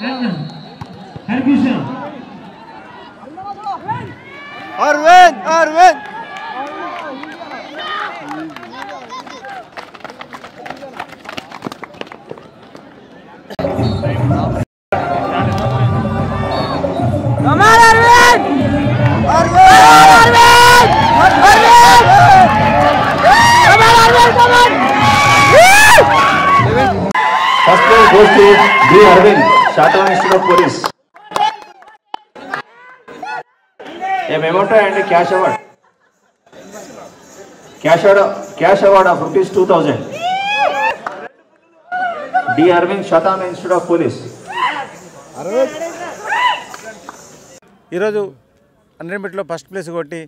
Arvind. Come on, Arvind! First place goes to B. Arvind, Shatan Institute of Police. A memento and a cash award. Cash award of ₹2,000. D. Arvind, Shatan Institute of Police. ఈరోజు 100 మీటర్లో first place కొట్టి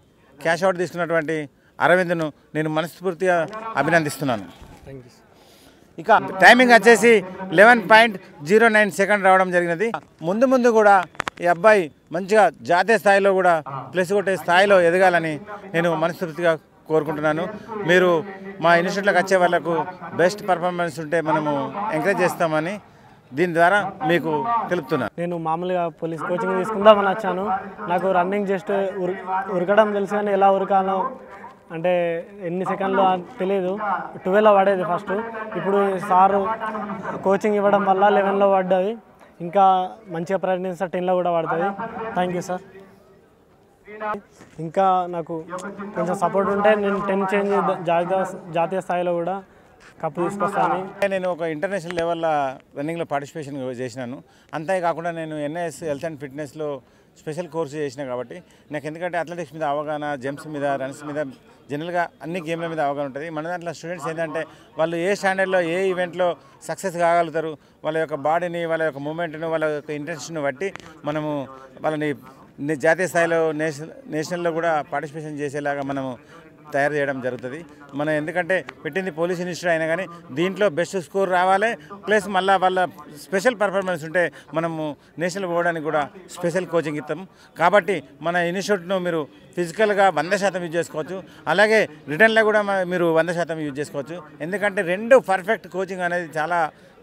cash award తీసుకున్నటువంటి అరవింద్ను నేను మనస్ఫూర్తిగా అభినందిస్తున్నాను. ఇక timing వచ్చేసి 11.09 second రావడం జరిగినది. ముందు కూడా ఈ అబ్బాయి మంచిగా జాతీయ స్థాయిలో కూడా ప్లేస్ కొట్టే స్థాయిలో ఎదగాలని నేను మనస్ఫూర్తిగా కోరుకుంటున్నాను. మీరు మా ఇన్స్టిట్యూట్లోకి వచ్చే వాళ్ళకు బెస్ట్ పర్ఫార్మెన్స్ ఉంటే మనము ఎంకరేజ్ చేస్తామని దీని ద్వారా మీకు తెలుపుతున్నాను. నేను మామూలుగా పోలీస్ కోచింగ్ తీసుకుందామని వచ్చాను. నాకు రన్నింగ్ జస్ట్ ఉరకడం తెలుసు, కానీ ఎలా ఉరకాలో అంటే ఎన్ని సెకండ్లో తెలియదు. 12లో పడేది ఫస్ట్. ఇప్పుడు సారు కోచింగ్ ఇవ్వడం వల్ల 11లో పడ్డది. ఇంకా మంచిగా ప్రయత్నిస్తే 10లో కూడా పడుతుంది. Thank you sir. ఇంకా నాకు కొంచెం సపోర్ట్ ఉంటే నేను 10 చేంజ్ జాతీయ స్థాయిలో కూడా కప్పు తీసుకొస్తాను. నేను ఒక ఇంటర్నేషనల్ లెవెల్లో రన్నింగ్లో పార్టిసిపేషన్ చేసినాను. అంతేకాకుండా నేను ఎన్ఐఎస్ హెల్త్ అండ్ ఫిట్నెస్లో స్పెషల్ కోర్సు చేసిన కాబట్టి నాకు ఎందుకంటే అథ్లెటిక్స్ మీద అవగాహన, జంప్స్ మీద, రన్స్ మీద, జనరల్గా అన్ని గేమ్ల మీద అవగాహన ఉంటుంది. మన దాంట్లో స్టూడెంట్స్ ఏంటంటే వాళ్ళు ఏ స్టాండర్డ్లో ఏ ఈవెంట్లో సక్సెస్ కాగలుగుతారు, వాళ్ళ యొక్క బాడీని, వాళ్ళ యొక్క మూమెంట్ను, వాళ్ళ యొక్క ఇంట్రెస్ట్ను బట్టి మనము వాళ్ళని జాతీయ స్థాయిలో నేషనల్లో కూడా పార్టిసిపేషన్ చేసేలాగా మనము తయారు చేయడం జరుగుతుంది. మనం ఎందుకంటే పెట్టింది పోలీస్ ఇన్స్టిట్యూట్ అయినా కానీ దీంట్లో బెస్ట్ స్కోర్ రావాలి, ప్లస్ మళ్ళీ వాళ్ళ స్పెషల్ పర్ఫార్మెన్స్ ఉంటే మనము నేషనల్ పోవడానికి కూడా స్పెషల్ కోచింగ్ ఇస్తాము. కాబట్టి మన ఇన్స్టిట్యూట్ను మీరు ఫిజికల్గా 100% యూజ్ చేసుకోవచ్చు, అలాగే రిటర్న్లో కూడా మీరు 100% యూజ్ చేసుకోవచ్చు. ఎందుకంటే 2 పర్ఫెక్ట్ కోచింగ్ అనేది చాలా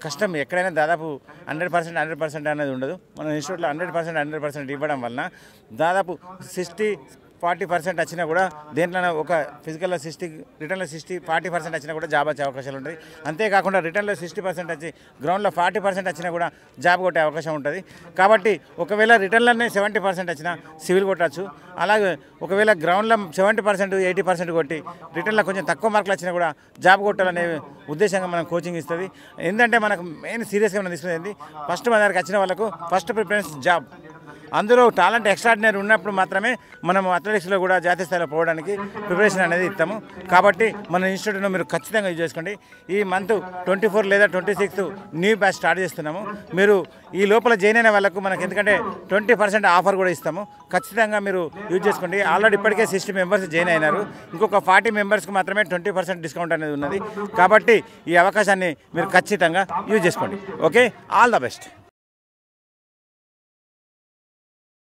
కష్టం. ఎక్కడైనా దాదాపు 100% అనేది ఉండదు. మన ఇన్స్టిట్యూట్లో 100% ఇవ్వడం వలన దాదాపు 60-40% వచ్చినా కూడా దేంట్లో ఒక ఫిజికల్లో 60, రిటర్న్లో 60-40% వచ్చినా కూడా జాబ్ వచ్చే అవకాశాలు ఉంటుంది. అంతేకాకుండా రిటర్న్లో 60% వచ్చి గ్రౌండ్లో 40% వచ్చినా కూడా జాబ్ కొట్టే అవకాశం ఉంటుంది. కాబట్టి ఒకవేళ రిటర్న్లోనే 70% వచ్చినా సివిల్ కొట్టచ్చు. అలాగే ఒకవేళ గ్రౌండ్లో 70%, 80% కొట్టి రిటర్న్లో కొంచెం తక్కువ మార్కులు వచ్చినా కూడా జాబ్ కొట్టాలనే ఉద్దేశంగా మనం కోచింగ్ ఇస్తుంది. ఏంటంటే మనకు మెయిన్ సీరియస్గా మనం తీసుకునేది ఫస్ట్ మన దగ్గరికి వచ్చిన వాళ్ళకు ఫస్ట్ ప్రిఫరెన్స్ జాబ్. అందులో టాలెంట్ ఎక్స్ట్రాడినరీ ఉన్నప్పుడు మాత్రమే మనం అథ్లెటిక్స్లో కూడా జాతీయ స్థాయిలో పోవడానికి ప్రిపరేషన్ అనేది ఇస్తాము. కాబట్టి మన ఇన్స్టిట్యూట్ను మీరు ఖచ్చితంగా యూజ్ చేసుకోండి. ఈ మంత్ 24 లేదా 26 న్యూ బ్యాచ్ స్టార్ట్ చేస్తున్నాము. మీరు ఈ లోపల జాయిన్ అయిన వాళ్ళకు మనకు ఎందుకంటే 20% ఆఫర్ కూడా ఇస్తాము. ఖచ్చితంగా మీరు యూజ్ చేసుకోండి. ఆల్రెడీ ఇప్పటికే 60 మెంబర్స్ జాయిన్ అయినారు. ఇంకొక 40 మెంబర్స్కి మాత్రమే 20% డిస్కౌంట్ అనేది ఉన్నది. కాబట్టి ఈ అవకాశాన్ని మీరు ఖచ్చితంగా యూజ్ చేసుకోండి. Okay, all the best.